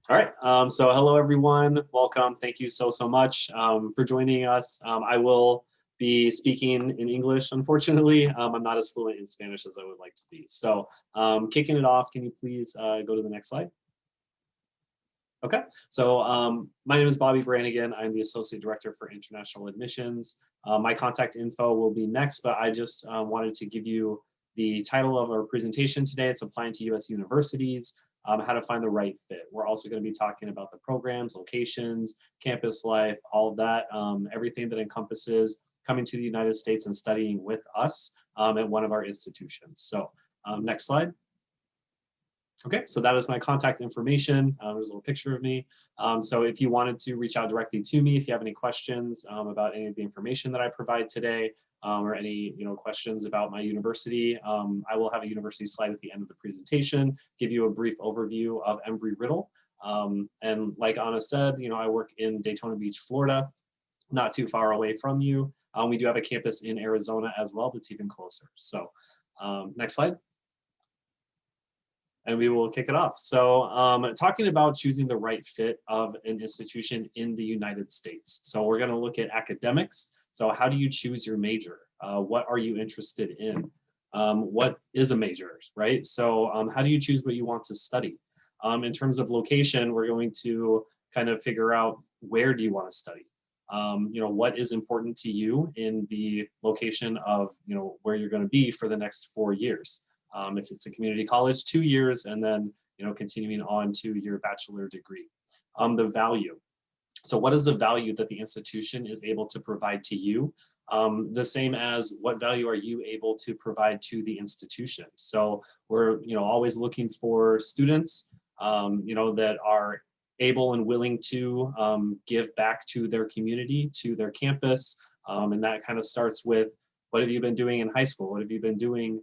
All right, so hello everyone, welcome. Thank you so much for joining us. I will be speaking in English, unfortunately. I'm not as fluent in Spanish as I would like to be. So kicking it off, can you please go to the next slide? Okay, so my name is Bobby Brannigan. I'm the Associate Director for International Admissions. My contact info will be next, but I just wanted to give you the title of our presentation today. It's applying to US universities, how to find the right fit. We're also going to be talking about the programs, locations, campus life, all of that, everything that encompasses coming to the United States and studying with us at one of our institutions. So next slide. Okay, so that is my contact information. There's a little picture of me. So if you wanted to reach out directly to me, if you have any questions about any of the information that I provide today, or any questions about my university, I will have a university slide at the end of the presentation, give you a brief overview of Embry Riddle. And like Anna said, I work in Daytona Beach, Florida, not too far away from you. We do have a campus in Arizona as well, that's even closer. So next slide. And we will kick it off. So talking about choosing the right fit of an institution in the United States. So we're gonna look at academics. So how do you choose your major? What are you interested in? What is a major, right? So how do you choose what you want to study? In terms of location, we're going to kind of figure out where do you want to study? What is important to you in the location of where you're going to be for the next 4 years. If it's a community college, 2 years, and then continuing on to your bachelor degree. The value. So what is the value that the institution is able to provide to you? The same as what value are you able to provide to the institution? So we're always looking for students that are able and willing to give back to their community, to their campus. And that kind of starts with, what have you been doing in high school? What have you been doing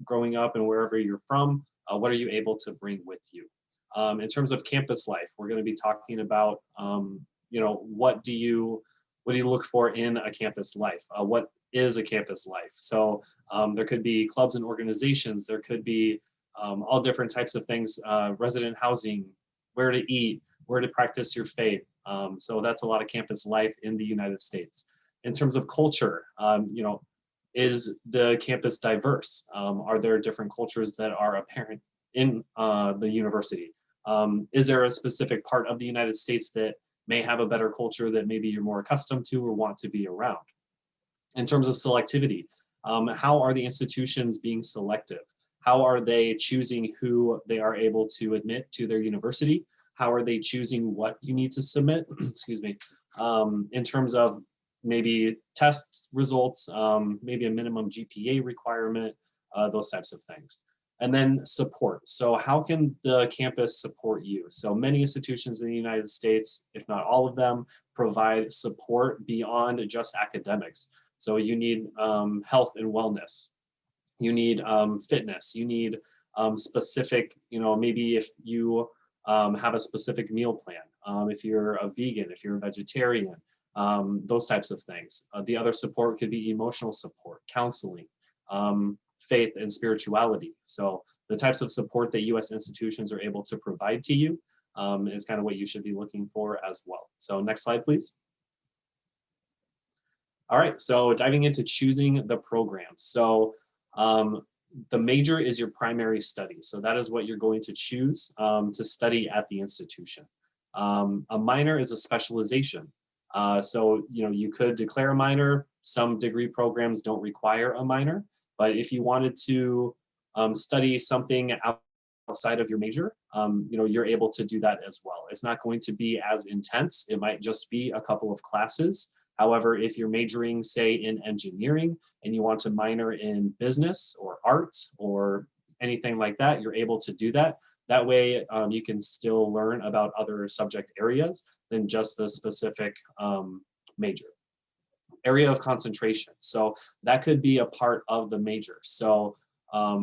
growing up and wherever you're from? What are you able to bring with you? In terms of campus life, we're going to be talking about, what do you look for in a campus life? What is a campus life? So there could be clubs and organizations. There could be all different types of things, resident housing, where to eat, where to practice your faith. So that's a lot of campus life in the United States. In terms of culture, is the campus diverse? Are there different cultures that are apparent in the university? Is there a specific part of the United States that may have a better culture that maybe you're more accustomed to or want to be around? In terms of selectivity, how are the institutions being selective? How are they choosing who they are able to admit to their university? How are they choosing what you need to submit? Excuse me. In terms of maybe test results, maybe a minimum GPA requirement, those types of things. And then support. So how can the campus support you? So many institutions in the United States, if not all of them, provide support beyond just academics. So you need health and wellness. You need fitness. You need specific, maybe if you have a specific meal plan, if you're a vegan, if you're a vegetarian, those types of things. The other support could be emotional support, counseling, faith and spirituality. So the types of support that US institutions are able to provide to you is kind of what you should be looking for as well. So next slide, please. All right, so diving into choosing the program. So the major is your primary study. So that is what you're going to choose to study at the institution. A minor is a specialization. So you could declare a minor. Some degree programs don't require a minor, but if you wanted to study something outside of your major, you're able to do that as well. It's not going to be as intense. It might just be a couple of classes. However, if you're majoring, say, in engineering and you want to minor in business or art or anything like that, you're able to do that. That way, you can still learn about other subject areas than just the specific major. Area of concentration. So that could be a part of the major. So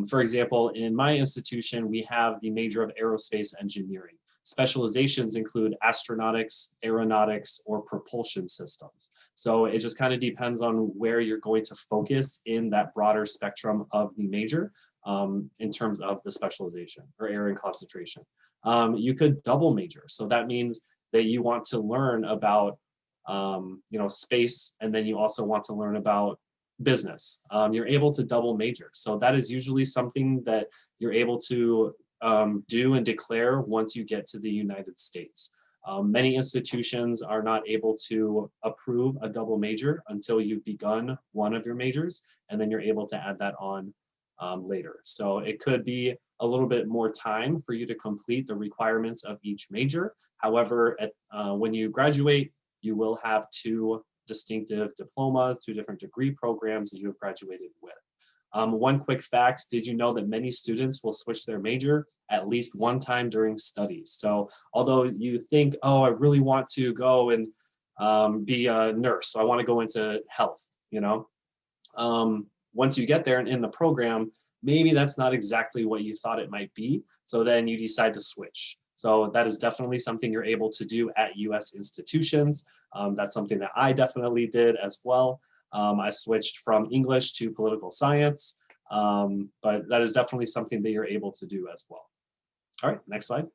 for example, in my institution, we have the major of aerospace engineering. Specializations include astronautics, aeronautics, or propulsion systems. So it just kind of depends on where you're going to focus in that broader spectrum of the major in terms of the specialization or area and concentration. You could double major. So that means that you want to learn about space, and then you also want to learn about business. You're able to double major. So that is usually something that you're able to do and declare once you get to the United States. Many institutions are not able to approve a double major until you've begun one of your majors, and then you're able to add that on later. So it could be a little bit more time for you to complete the requirements of each major. However, when you graduate, you will have two distinctive diplomas, two different degree programs that you have graduated with. One quick fact, did you know that many students will switch their major at least one time during studies? So although you think, oh, I really want to go and be a nurse, so I want to go into health, once you get there and in the program, maybe that's not exactly what you thought it might be. So then you decide to switch. So that is definitely something you're able to do at US institutions. That's something that I definitely did as well. I switched from English to political science, but that is definitely something that you're able to do as well. All right, next slide.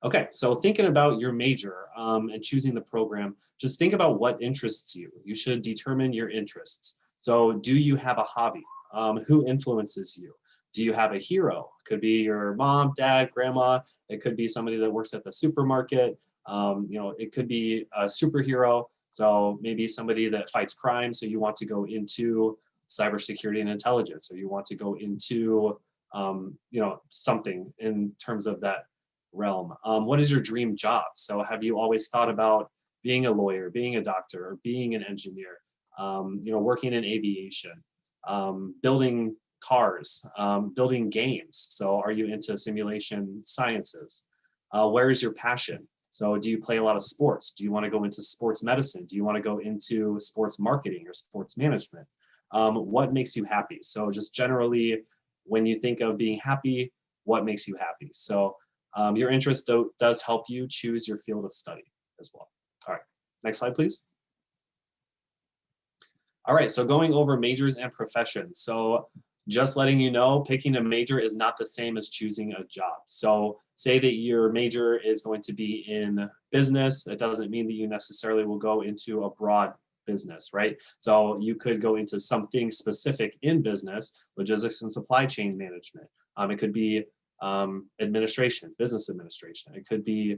Okay, so thinking about your major and choosing the program, just think about what interests you. You should determine your interests. So do you have a hobby? Who influences you? Do you have a hero? Could be your mom, dad, grandma. It could be somebody that works at the supermarket. It could be a superhero. So maybe somebody that fights crime. So you want to go into cybersecurity and intelligence, or you want to go into something in terms of that realm. What is your dream job? So have you always thought about being a lawyer, being a doctor, or being an engineer? Working in aviation, building cars, building games. So are you into simulation sciences? Where is your passion? So do you play a lot of sports? Do you want to go into sports medicine? Do you want to go into sports marketing or sports management? What makes you happy? So just generally, when you think of being happy, what makes you happy? So your interest does help you choose your field of study as well. All right, next slide, please. All right, so going over majors and professions. So just letting you know, picking a major is not the same as choosing a job. So say that your major is going to be in business. That doesn't mean that you necessarily will go into a broad business, right? So you could go into something specific in business, logistics and supply chain management. It could be administration, business administration. It could be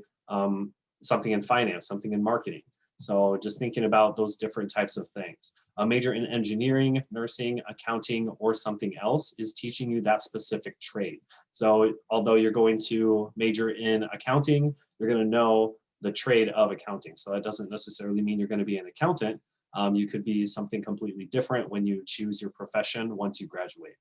something in finance, something in marketing. So just thinking about those different types of things. A major in engineering, nursing, accounting, or something else is teaching you that specific trade. So although you're going to major in accounting, you're going to know the trade of accounting. So that doesn't necessarily mean you're going to be an accountant. You could be something completely different when you choose your profession once you graduate.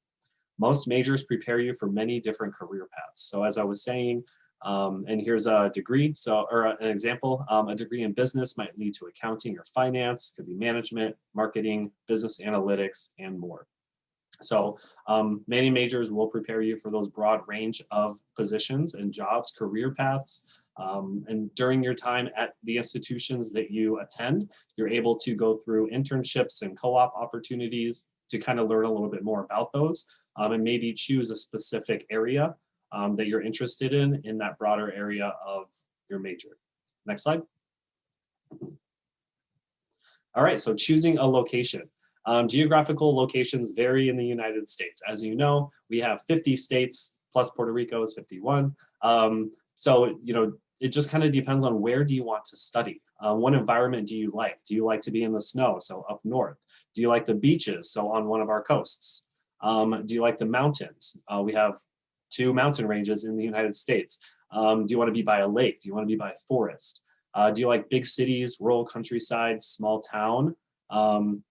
Most majors prepare you for many different career paths. So as I was saying, and here's a degree, or an example, a degree in business might lead to accounting or finance, could be management, marketing, business analytics, and more. So many majors will prepare you for those broad range of positions and jobs, career paths. And during your time at the institutions that you attend, you're able to go through internships and co-op opportunities to kind of learn a little bit more about those, and maybe choose a specific area that you're interested in that broader area of your major. Next slide. All right, so choosing a location. Geographical locations vary in the United States. As you know, we have 50 states, plus Puerto Rico is 51. It just kind of depends on where do you want to study. What environment do you like? Do you like to be in the snow, so up north? Do you like the beaches, so on one of our coasts? Do you like the mountains? We have 2 mountain ranges in the United States. Do you want to be by a lake? Do you want to be by a forest? Do you like big cities, rural countryside, small town?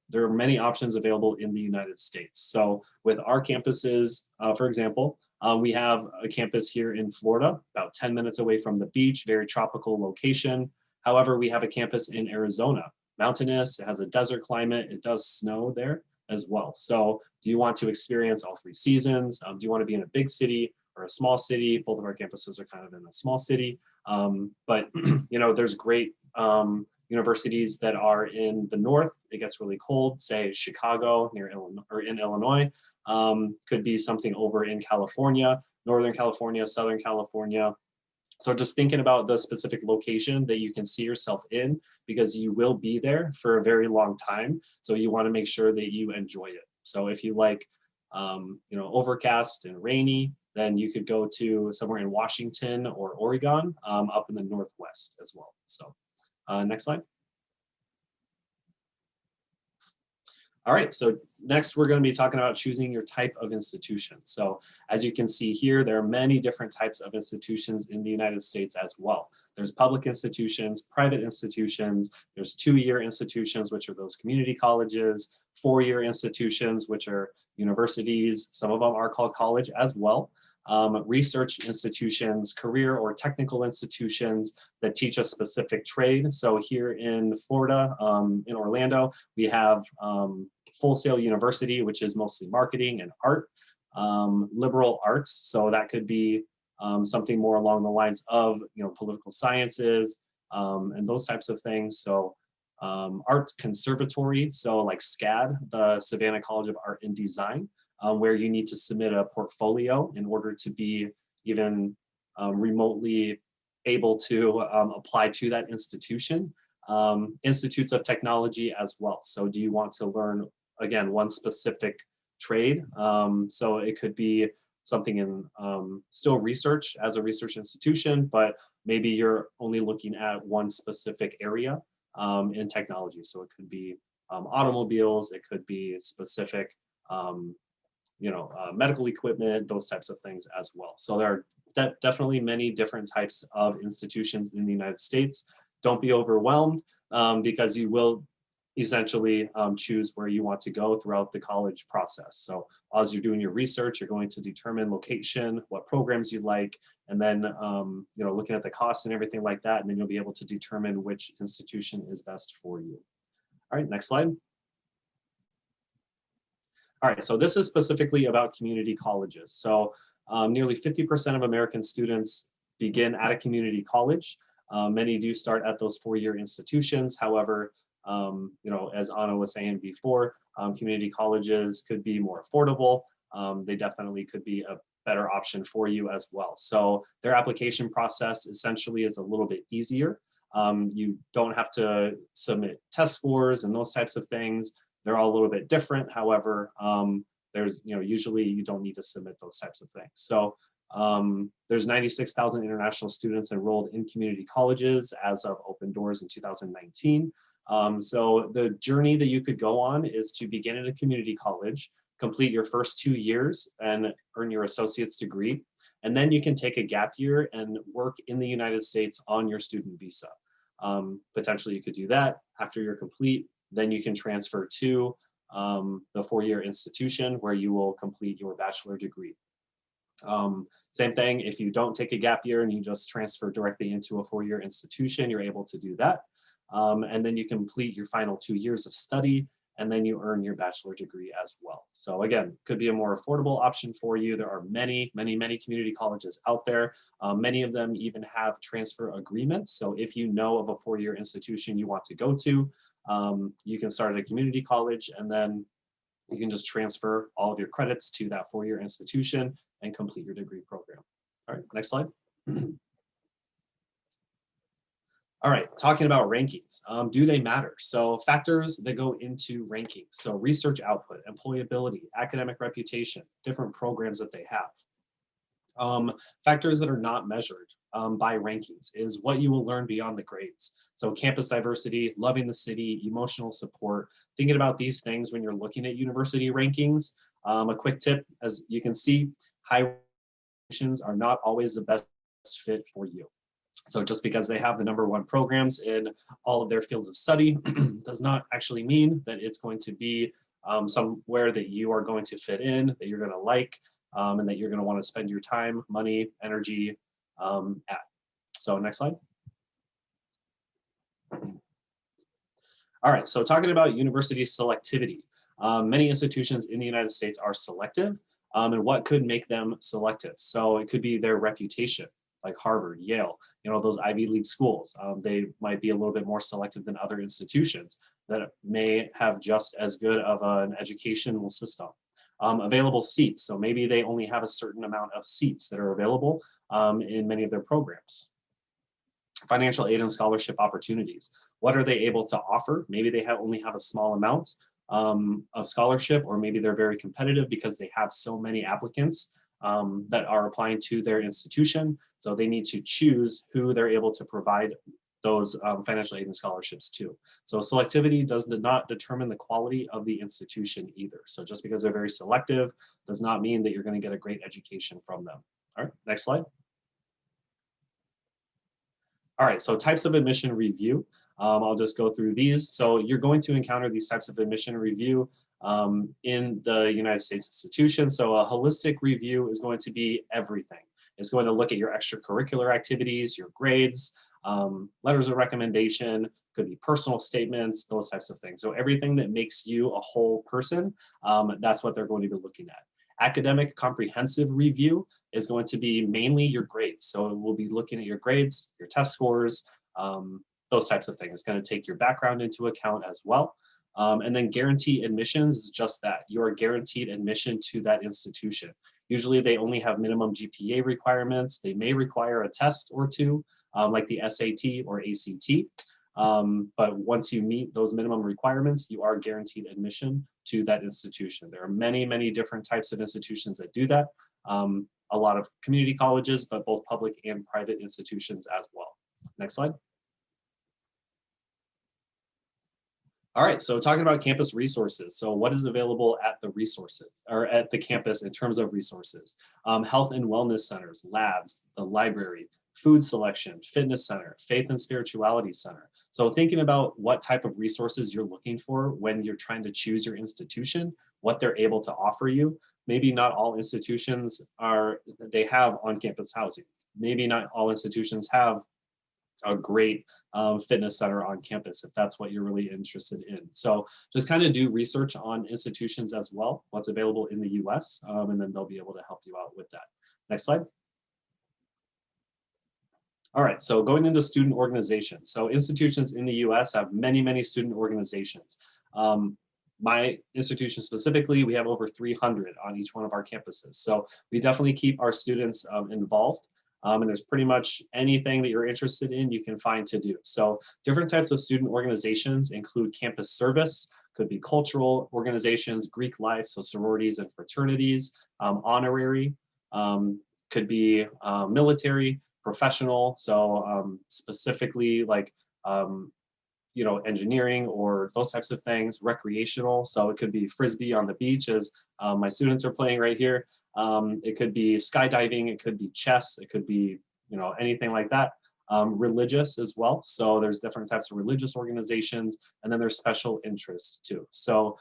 There are many options available in the United States. So with our campuses, for example, we have a campus here in Florida, about 10 minutes away from the beach, very tropical location. However, we have a campus in Arizona, mountainous, it has a desert climate, it does snow there as well. So do you want to experience all 3 seasons? Do you want to be in a big city or a small city? Both of our campuses are kind of in a small city, but there's great universities that are in the north, it gets really cold, say Chicago near Illinois or in Illinois, could be something over in California, Northern California, Southern California. So just thinking about the specific location that you can see yourself in, because you will be there for a very long time. So you want to make sure that you enjoy it. So if you like, overcast and rainy, then you could go to somewhere in Washington or Oregon, up in the Northwest as well. So next slide. All right, so next we're going to be talking about choosing your type of institution. So as you can see here, there are many different types of institutions in the United States as well. There's public institutions, private institutions, there's 2-year institutions, which are those community colleges, 4-year institutions, which are universities. Some of them are called college as well. Research institutions, career or technical institutions that teach a specific trade. So here in Florida, in Orlando, we have Full Sail University, which is mostly marketing and art, liberal arts. So that could be something more along the lines of, political sciences and those types of things. So art conservatory, so like SCAD, the Savannah College of Art and Design, where you need to submit a portfolio in order to be even remotely able to apply to that institution. Institutes of technology as well. So do you want to learn, again, one specific trade? So it could be something in still research as a research institution, but maybe you're only looking at one specific area in technology. So it could be automobiles, it could be specific medical equipment, those types of things as well. So there are definitely many different types of institutions in the United States. Don't be overwhelmed because you will essentially choose where you want to go throughout the college process. So as you're doing your research, you're going to determine location, what programs you like, and then looking at the costs and everything like that, and then you'll be able to determine which institution is best for you. All right, next slide. All right, so this is specifically about community colleges. So nearly 50% of American students begin at a community college. Many do start at those 4-year institutions. However, as Anna was saying before, community colleges could be more affordable. They definitely could be a better option for you as well. So their application process essentially is a little bit easier. You don't have to submit test scores and those types of things. They're all a little bit different. However, there's, usually you don't need to submit those types of things. So there's 96,000 international students enrolled in community colleges as of Open Doors in 2019. So the journey that you could go on is to begin at a community college, complete your first 2 years and earn your associate's degree. And then you can take a gap year and work in the United States on your student visa. Potentially you could do that after you're complete. Then you can transfer to the 4-year institution where you will complete your bachelor degree. Same thing, if you don't take a gap year and you just transfer directly into a 4-year institution, you're able to do that. And then you complete your final 2 years of study, and then you earn your bachelor degree as well. So again, could be a more affordable option for you. There are many, many, many community colleges out there. Many of them even have transfer agreements. So if you know of a 4-year institution you want to go to, you can start at a community college and then you can just transfer all of your credits to that 4-year institution and complete your degree program. All right, next slide. All right, talking about rankings, do they matter? So factors that go into rankings. So research output, employability, academic reputation, different programs that they have. Factors that are not measured by rankings is what you will learn beyond the grades. So campus diversity, loving the city, emotional support, thinking about these things when you're looking at university rankings. A quick tip, as you can see, high institutions are not always the best fit for you. So just because they have the #1 programs in all of their fields of study does not actually mean that it's going to be somewhere that you are going to fit in, that you're going to like, and that you're going to want to spend your time, money, energy at. So next slide. All right, so talking about university selectivity. Many institutions in the United States are selective, and what could make them selective? So it could be their reputation. like Harvard, Yale, those Ivy League schools. They might be a little bit more selective than other institutions that may have just as good of an educational system. Available seats, so maybe they only have a certain amount of seats that are available in many of their programs. Financial aid and scholarship opportunities. What are they able to offer? Maybe they only have a small amount of scholarship, or maybe they're very competitive because they have so many applicants that are applying to their institution. So they need to choose who they're able to provide those financial aid and scholarships to. So selectivity does not determine the quality of the institution either. So just because they're very selective does not mean that you're going to get a great education from them. All right, next slide. All right, so types of admission review. I'll just go through these. So you're going to encounter these types of admission review in the United States institution. So a holistic review is going to be everything. It's going to look at your extracurricular activities, your grades, letters of recommendation, could be personal statements, those types of things. So everything that makes you a whole person, that's what they're going to be looking at. Academic comprehensive review is going to be mainly your grades. So we'll be looking at your grades, your test scores, those types of things. It's going to take your background into account as well. And then guarantee admissions is just that. You are guaranteed admission to that institution. Usually they only have minimum GPA requirements. They may require a test or two, like the SAT or ACT. But once you meet those minimum requirements, you are guaranteed admission to that institution. There are many, many different types of institutions that do that. A lot of community colleges, but both public and private institutions as well. Next slide. All right, so talking about campus resources. So what is available at the resources or at the campus in terms of resources? Health and wellness centers, labs, the library, food selection, fitness center, faith and spirituality center. So thinking about what type of resources you're looking for when you're trying to choose your institution, what they're able to offer you. Maybe not all institutions they have on-campus housing. Maybe not all institutions have a great fitness center on campus if that's what you're really interested in. So just kind of do research on institutions as well, what's available in the US, and then they'll be able to help you out with that. Next slide. All right, so going into student organizations. So institutions in the US have many, many student organizations. My institution specifically, we have over 300 on each one of our campuses. So we definitely keep our students involved. And there's pretty much anything that you're interested in, you can find to do. So different types of student organizations include campus service, could be cultural organizations, Greek life, so sororities and fraternities, honorary, could be military, professional, so specifically like engineering or those types of things, recreational. So it could be Frisbee on the beach as my students are playing right here. It could be skydiving, it could be chess, it could be, anything like that. Religious as well. So there's different types of religious organizations, and then there's special interests too. So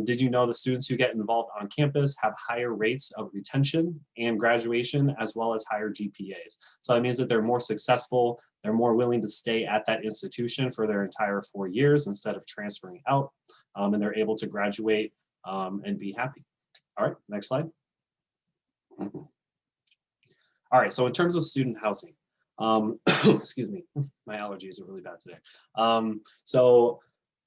did you know the students who get involved on campus have higher rates of retention and graduation, as well as higher GPAs? So that means that they're more successful, they're more willing to stay at that institution for their entire 4 years instead of transferring out, and they're able to graduate and be happy. All right, next slide. All right, so in terms of student housing, excuse me, my allergies are really bad today. So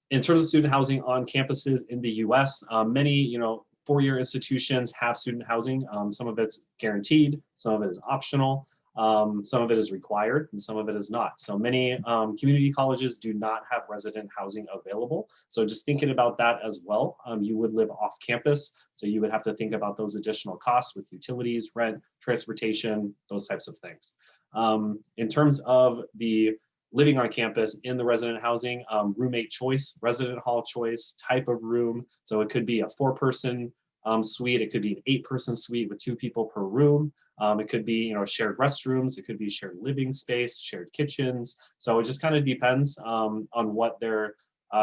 in terms of student housing on campuses in the US, many, four-year institutions have student housing. Some of it's guaranteed, some of it is optional, some of it is required, and some of it is not. So many community colleges do not have resident housing available. So just thinking about that as well, you would live off campus. So you would have to think about those additional costs with utilities, rent, transportation, those types of things. In terms of the living on campus in the resident housing, roommate choice, resident hall choice, type of room. So it could be a 4-person suite. It could be an 8-person suite with 2 people per room. It could be, shared restrooms. It could be shared living space, shared kitchens. So it just kind of depends on what their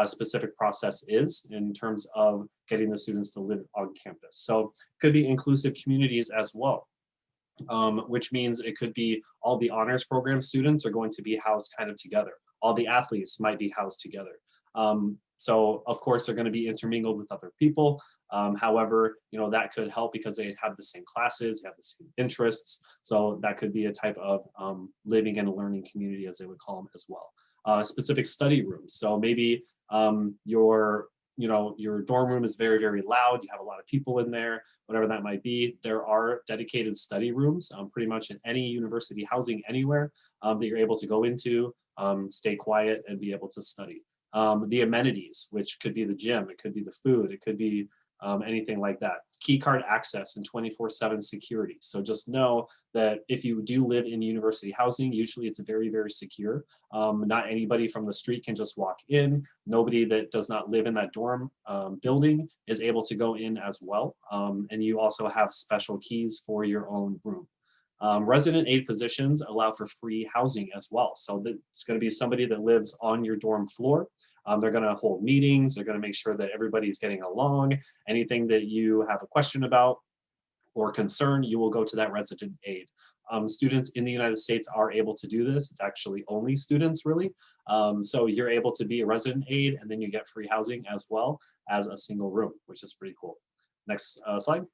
specific process is in terms of getting the students to live on campus. So it could be inclusive communities as well. Which means it could be all the honors program students are going to be housed kind of together. All the athletes might be housed together. So of course they're going to be intermingled with other people. However, that could help because they have the same classes, they have the same interests. So that could be a type of living and learning community, as they would call them as well. Specific study rooms. So maybe your dorm room is very, very loud. You have a lot of people in there, whatever that might be. There are dedicated study rooms pretty much in any university housing anywhere that you're able to go into, stay quiet and be able to study. The amenities, which could be the gym, it could be the food, it could be anything like that. Key card access and 24/7 security. So just know that if you do live in university housing, usually it's very, very secure. Not anybody from the street can just walk in. Nobody that does not live in that dorm building is able to go in as well. And you also have special keys for your own room. Resident aid positions allow for free housing as well. So it's going to be somebody that lives on your dorm floor. They're going to hold meetings. They're going to make sure that everybody's getting along. Anything that you have a question about or concern, you will go to that resident aid. Students in the United States are able to do this. It's actually only students, really. So you're able to be a resident aid, and then you get free housing as well as a single room, which is pretty cool. Next slide.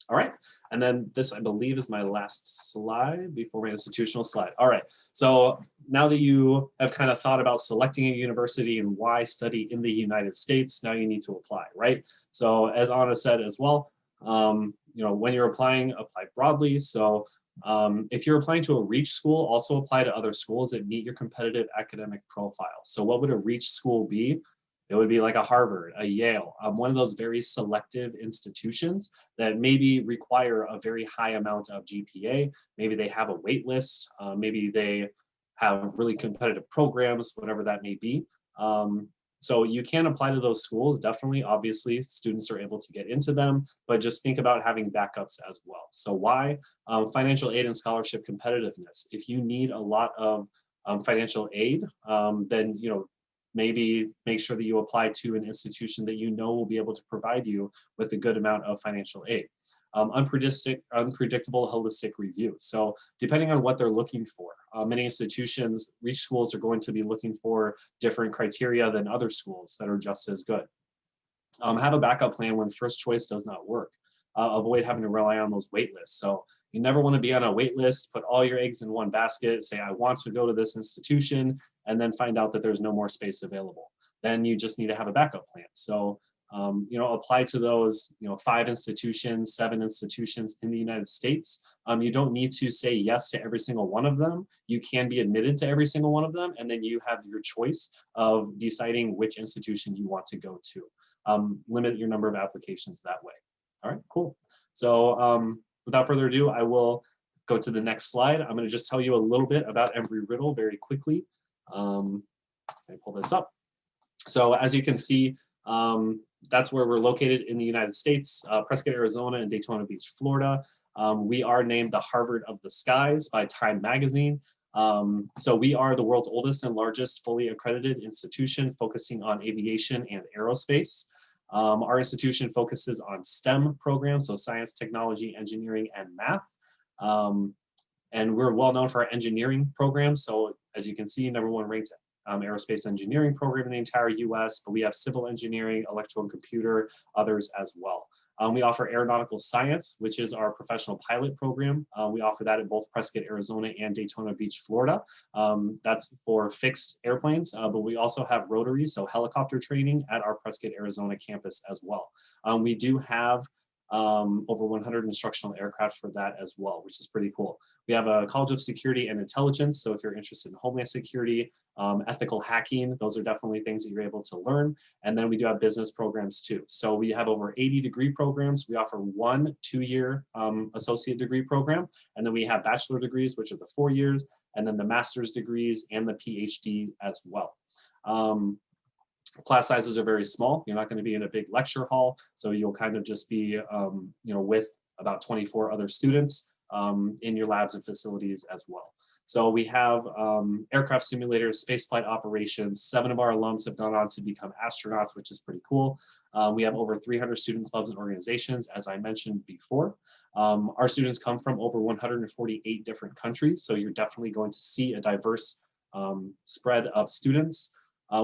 All right, and then this, I believe, is my last slide before my institutional slide. All right, so now that you have kind of thought about selecting a university and why study in the United States, now you need to apply, right? So as Anna said as well, when you're applying, apply broadly. So if you're applying to a reach school, also apply to other schools that meet your competitive academic profile. So what would a reach school be? It would be like a Harvard, a Yale, one of those very selective institutions that maybe require a very high amount of GPA. Maybe they have a wait list. Maybe they have really competitive programs, whatever that may be. So you can apply to those schools, definitely. Obviously, students are able to get into them, but just think about having backups as well. So why? Financial aid and scholarship competitiveness. If you need a lot of financial aid, then maybe make sure that you apply to an institution that will be able to provide you with a good amount of financial aid. Unpredictable holistic review. So depending on what they're looking for, many institutions, reach schools are going to be looking for different criteria than other schools that are just as good. Have a backup plan when first choice does not work. Avoid having to rely on those wait lists. So you never want to be on a wait list, put all your eggs in one basket, say, I want to go to this institution, and then find out that there's no more space available. Then you just need to have a backup plan. So, apply to those, 5 institutions, 7 institutions in the United States. You don't need to say yes to every single one of them. You can be admitted to every single one of them, and then you have your choice of deciding which institution you want to go to. Limit your number of applications that way. All right, cool. So without further ado, I will go to the next slide. I'm going to just tell you a little bit about Embry Riddle very quickly. Let me pull this up. So as you can see, that's where we're located in the United States, Prescott, Arizona, and Daytona Beach, Florida. We are named the Harvard of the Skies by Time Magazine. So we are the world's oldest and largest fully accredited institution focusing on aviation and aerospace. Our institution focuses on STEM programs, so science, technology, engineering, and math. And we're well known for our engineering programs. So as you can see, #1 ranked aerospace engineering program in the entire US, but we have civil engineering, electrical and computer, others as well. We offer aeronautical science, which is our professional pilot program. We offer that in both Prescott, Arizona and Daytona Beach, Florida. That's for fixed airplanes, but we also have rotary, so helicopter training at our Prescott, Arizona campus as well. We do have over 100 instructional aircraft for that as well, which is pretty cool. We have a College of Security and Intelligence, so if you're interested in homeland security, ethical hacking, those are definitely things that you're able to learn. And then we do have business programs too. So we have over 80 degree programs. We offer 1 2-year associate degree program, and then we have bachelor degrees, which are the 4 years, and then the master's degrees and the PhD as well. Class sizes are very small. You're not going to be in a big lecture hall, so you'll kind of just be, with about 24 other students in your labs and facilities as well. So we have aircraft simulators, spaceflight operations. 7 of our alums have gone on to become astronauts, which is pretty cool. We have over 300 student clubs and organizations, as I mentioned before. Our students come from over 148 different countries, so you're definitely going to see a diverse spread of students.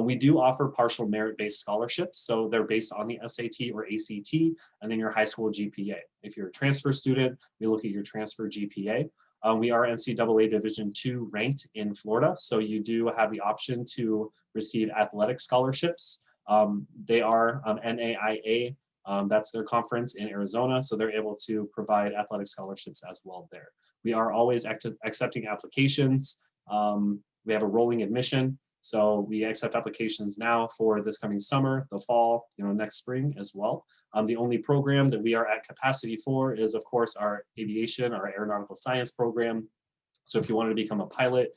We do offer partial merit-based scholarships, so they're based on the SAT or ACT, and then your high school GPA. If you're a transfer student, we look at your transfer GPA. We are NCAA Division II ranked in Florida, so you do have the option to receive athletic scholarships. They are NAIA, that's their conference in Arizona, so they're able to provide athletic scholarships as well there. We are always accepting applications. We have a rolling admission, so we accept applications now for this coming summer, the fall, next spring as well. The only program that we are at capacity for is, of course, our aviation, our aeronautical science program. So if you wanted to become a pilot,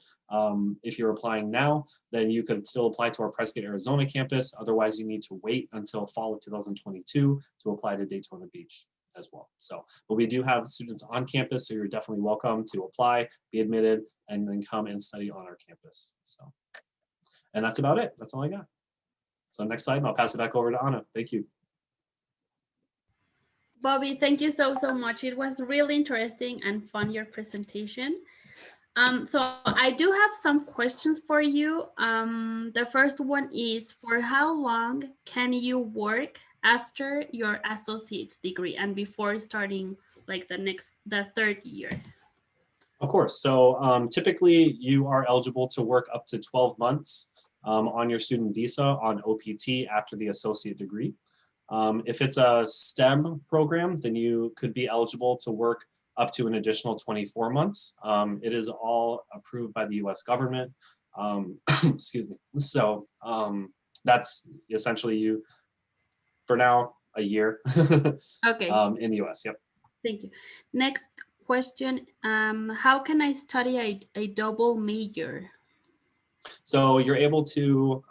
if you're applying now, then you could still apply to our Prescott, Arizona campus. Otherwise, you need to wait until fall of 2022 to apply to Daytona Beach as well. So, but we do have students on campus, so you're definitely welcome to apply, be admitted, and then come and study on our campus. So, and that's about it. That's all I got. So next slide, and I'll pass it back over to Anna. Thank you. Bobby, thank you so much. It was really interesting and fun, your presentation. So I do have some questions for you. The first one is, for how long can you work after your associate's degree and before starting like the third year? Of course. So typically you are eligible to work up to 12 months on your student visa on OPT after the associate degree. If it's a STEM program, then you could be eligible to work up to an additional 24 months. It is all approved by the US government. Excuse me. So that's essentially you, for now, a year. Okay. In the US, yep. Thank you. Next question, how can I study a double major? So you're able to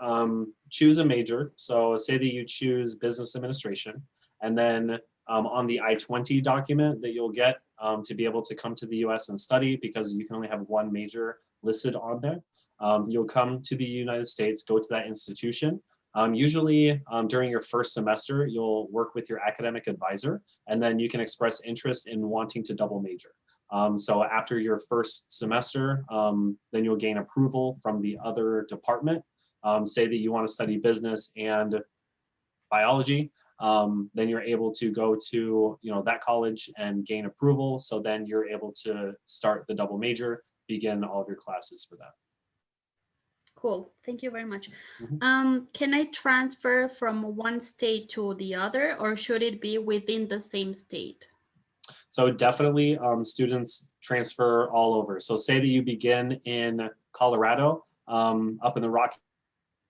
choose a major. So say that you choose business administration, and then on the I-20 document that you'll get to be able to come to the US and study, because you can only have one major listed on there, you'll come to the United States, go to that institution. Usually during your first semester, you'll work with your academic advisor, and then you can express interest in wanting to double major. So after your first semester, then you'll gain approval from the other department. Say that you want to study business and biology, then you're able to go to that college and gain approval. So then you're able to start the double major, begin all of your classes for that. Cool. Thank you very much. Mm-hmm. Can I transfer from one state to the other, or should it be within the same state? So definitely students transfer all over. So say that you begin in Colorado, up in the Rockies.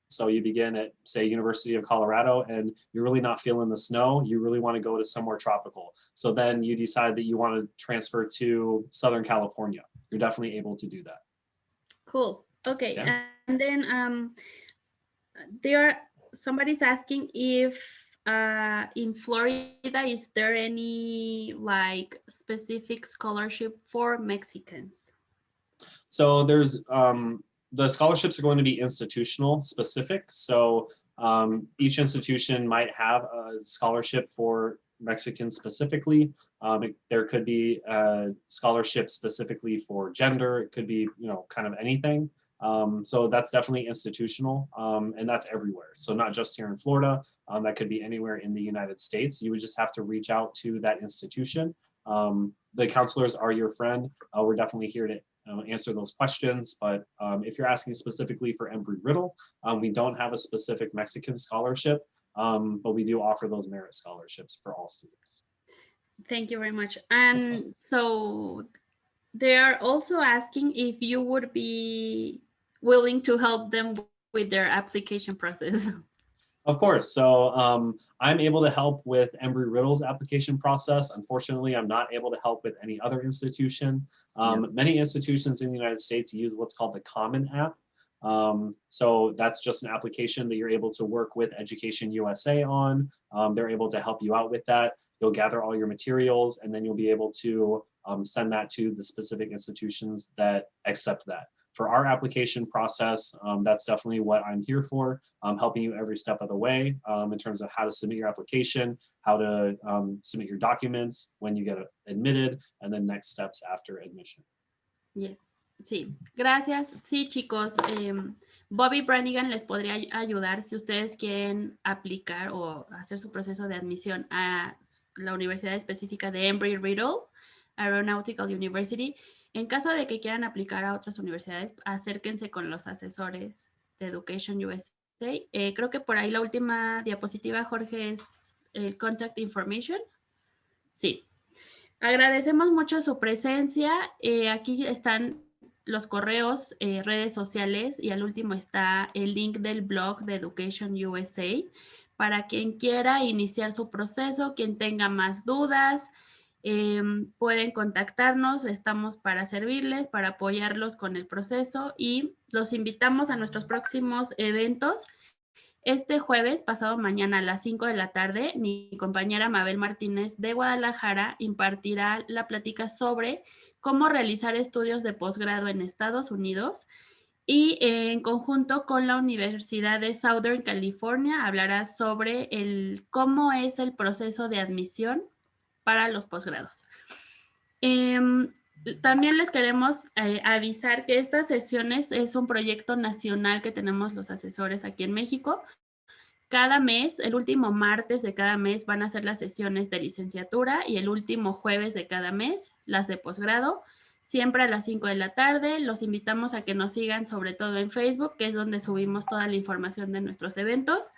So you begin at, say, University of Colorado, and you're really not feeling the snow. You really want to go to somewhere tropical. So then you decide that you want to transfer to Southern California. You're definitely able to do that. Cool. Okay. Yeah. And then somebody's asking if in Florida, is there any like specific scholarship for Mexicans? So there's the scholarships are going to be institutional specific. So each institution might have a scholarship for Mexicans specifically. There could be a scholarship specifically for gender. It could be, kind of anything. So that's definitely institutional, and that's everywhere. So not just here in Florida, that could be anywhere in the United States. You would just have to reach out to that institution. The counselors are your friend. We're definitely here to answer those questions. But if you're asking specifically for Embry Riddle, we don't have a specific Mexican scholarship, but we do offer those merit scholarships for all students. Thank you very much. And so they are also asking if you would be willing to help them with their application process. Of course. So I'm able to help with Embry Riddle's application process. Unfortunately, I'm not able to help with any other institution. Many institutions in the United States use what's called the Common App. So that's just an application that you're able to work with Education USA on. They're able to help you out with that. You'll gather all your materials, and then you'll be able to send that to the specific institutions that accept that. For our application process, that's definitely what I'm here for, helping you every step of the way in terms of how to submit your application, how to submit your documents when you get admitted, and then next steps after admission. Yes, sí, gracias. Sí, chicos, Bobby Brannigan les podría ayudar si ustedes quieren aplicar o hacer su proceso de admisión a la universidad específica de Embry, Riddle, Aeronautical University. En caso de que quieran aplicar a otras universidades, acérquense con los asesores de Education USA. Creo que por ahí la última diapositiva, Jorge, es el contact information. Sí. Agradecemos mucho su presencia. Aquí están los correos, redes sociales, y al último está el link del blog de Education USA para quien quiera iniciar su proceso, quien tenga más dudas, pueden contactarnos, estamos para servirles, para apoyarlos con el proceso, y los invitamos a nuestros próximos eventos. Este jueves, pasado mañana a las 5 de la tarde, mi compañera Mabel Martínez de Guadalajara impartirá la plática sobre cómo realizar estudios de posgrado en Estados Unidos, y en conjunto con la Universidad de Southern California hablará sobre cómo es el proceso de admisión para los posgrados. También les queremos avisar que estas sesiones es un proyecto nacional que tenemos los asesores aquí en México. Cada mes, el último martes de cada mes van a ser las sesiones de licenciatura y el último jueves de cada mes las de posgrado, siempre a las 5 de la tarde. Los invitamos a que nos sigan sobre todo en Facebook, que es donde subimos toda la información de nuestros eventos.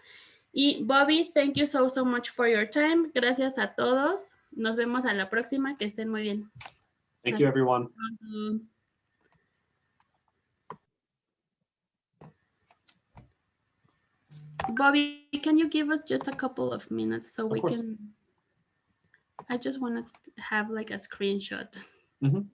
Y Bobby, thank you so much for your time. Gracias a todos. Nos vemos a la próxima. Que estén muy bien. Thank you, everyone. Bobby, can you give us just a couple of minutes so we course. can... I just want to have like a screenshot. Mm-hmm.